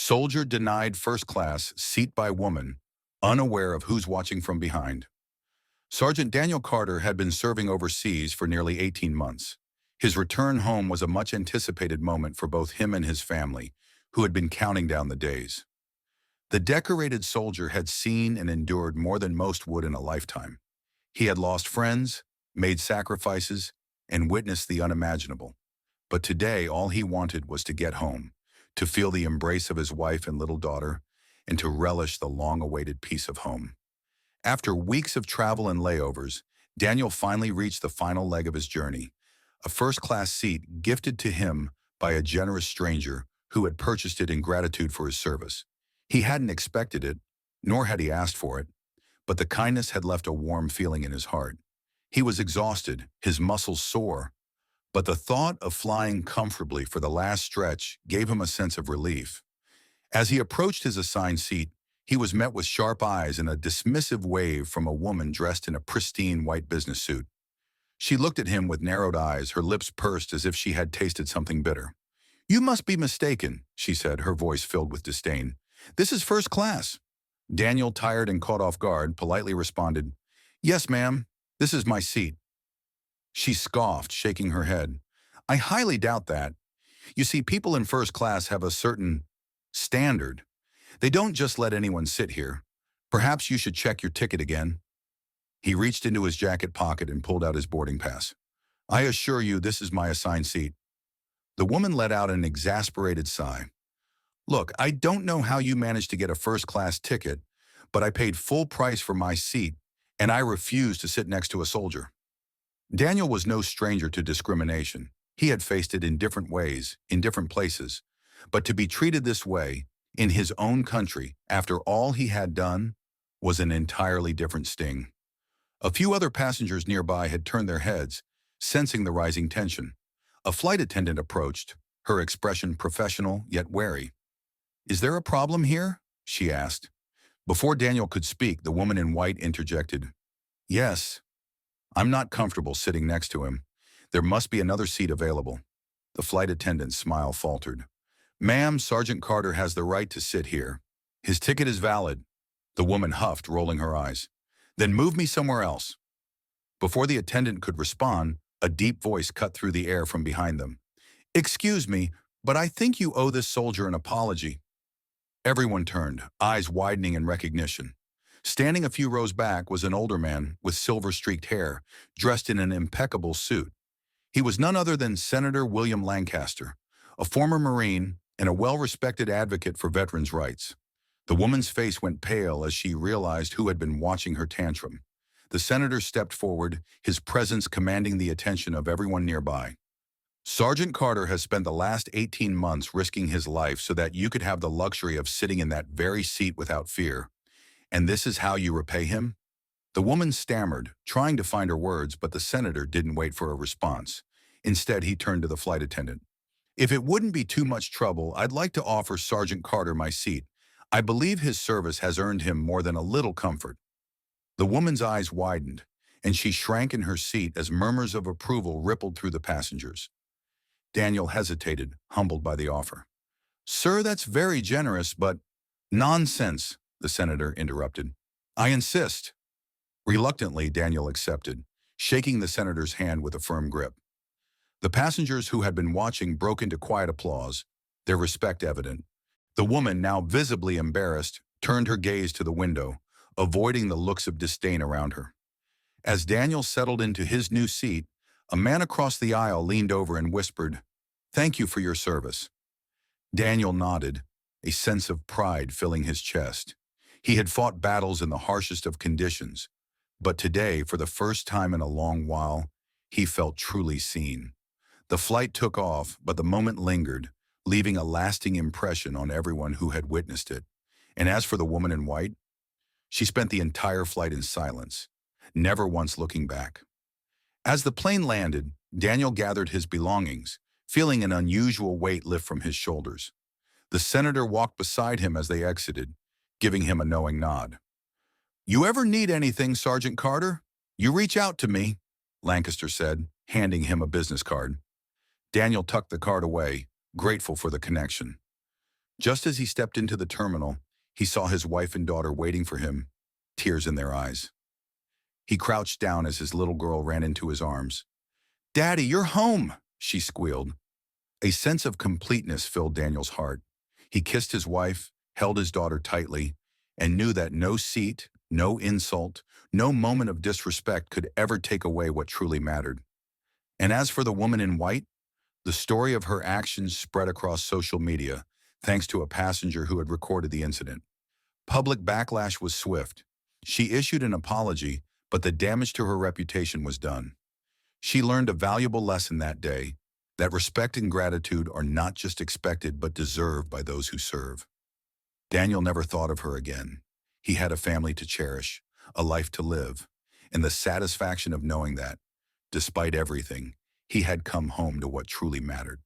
Soldier denied first class, seat by woman, unaware of who's watching from behind. Sergeant Daniel Carter had been serving overseas for nearly 18 months. His return home was a much anticipated moment for both him and his family, who had been counting down the days. The decorated soldier had seen and endured more than most would in a lifetime. He had lost friends, made sacrifices, and witnessed the unimaginable. But today, all he wanted was to get home, to feel the embrace of his wife and little daughter, and to relish the long-awaited peace of home. After weeks of travel and layovers, Daniel finally reached the final leg of his journey, a first-class seat gifted to him by a generous stranger who had purchased it in gratitude for his service. He hadn't expected it, nor had he asked for it, but the kindness had left a warm feeling in his heart. He was exhausted, his muscles sore, but the thought of flying comfortably for the last stretch gave him a sense of relief. As he approached his assigned seat, he was met with sharp eyes and a dismissive wave from a woman dressed in a pristine white business suit. She looked at him with narrowed eyes, her lips pursed as if she had tasted something bitter. "You must be mistaken," she said, her voice filled with disdain. "This is first class." Daniel, tired and caught off guard, politely responded, "Yes, ma'am, this is my seat." She scoffed, shaking her head. "I highly doubt that. You see, people in first class have a certain standard. They don't just let anyone sit here. Perhaps you should check your ticket again." He reached into his jacket pocket and pulled out his boarding pass. "I assure you this is my assigned seat." The woman let out an exasperated sigh. "Look, I don't know how you managed to get a first-class ticket, but I paid full price for my seat, and I refuse to sit next to a soldier." Daniel was no stranger to discrimination. He had faced it in different ways, in different places. But to be treated this way, in his own country, after all he had done, was an entirely different sting. A few other passengers nearby had turned their heads, sensing the rising tension. A flight attendant approached, her expression professional yet wary. "Is there a problem here?" she asked. Before Daniel could speak, the woman in white interjected, "Yes. I'm not comfortable sitting next to him. There must be another seat available." The flight attendant's smile faltered. "Ma'am, Sergeant Carter has the right to sit here. His ticket is valid." The woman huffed, rolling her eyes. "Then move me somewhere else." Before the attendant could respond, a deep voice cut through the air from behind them. "Excuse me, but I think you owe this soldier an apology." Everyone turned, eyes widening in recognition. Standing a few rows back was an older man with silver-streaked hair, dressed in an impeccable suit. He was none other than Senator William Lancaster, a former Marine and a well-respected advocate for veterans' rights. The woman's face went pale as she realized who had been watching her tantrum. The senator stepped forward, his presence commanding the attention of everyone nearby. "Sergeant Carter has spent the last 18 months risking his life so that you could have the luxury of sitting in that very seat without fear. And this is how you repay him?" The woman stammered, trying to find her words, but the senator didn't wait for a response. Instead, he turned to the flight attendant. "If it wouldn't be too much trouble, I'd like to offer Sergeant Carter my seat. I believe his service has earned him more than a little comfort." The woman's eyes widened, and she shrank in her seat as murmurs of approval rippled through the passengers. Daniel hesitated, humbled by the offer. "Sir, that's very generous, but—" "Nonsense," the senator interrupted. "I insist." Reluctantly, Daniel accepted, shaking the senator's hand with a firm grip. The passengers who had been watching broke into quiet applause, their respect evident. The woman, now visibly embarrassed, turned her gaze to the window, avoiding the looks of disdain around her. As Daniel settled into his new seat, a man across the aisle leaned over and whispered, "Thank you for your service." Daniel nodded, a sense of pride filling his chest. He had fought battles in the harshest of conditions, but today, for the first time in a long while, he felt truly seen. The flight took off, but the moment lingered, leaving a lasting impression on everyone who had witnessed it. And as for the woman in white, she spent the entire flight in silence, never once looking back. As the plane landed, Daniel gathered his belongings, feeling an unusual weight lift from his shoulders. The senator walked beside him as they exited, giving him a knowing nod. "You ever need anything, Sergeant Carter? You reach out to me," Lancaster said, handing him a business card. Daniel tucked the card away, grateful for the connection. Just as he stepped into the terminal, he saw his wife and daughter waiting for him, tears in their eyes. He crouched down as his little girl ran into his arms. "Daddy, you're home!" she squealed. A sense of completeness filled Daniel's heart. He kissed his wife, held his daughter tightly, and knew that no seat, no insult, no moment of disrespect could ever take away what truly mattered. And as for the woman in white, the story of her actions spread across social media, thanks to a passenger who had recorded the incident. Public backlash was swift. She issued an apology, but the damage to her reputation was done. She learned a valuable lesson that day, that respect and gratitude are not just expected but deserved by those who serve. Daniel never thought of her again. He had a family to cherish, a life to live, and the satisfaction of knowing that, despite everything, he had come home to what truly mattered.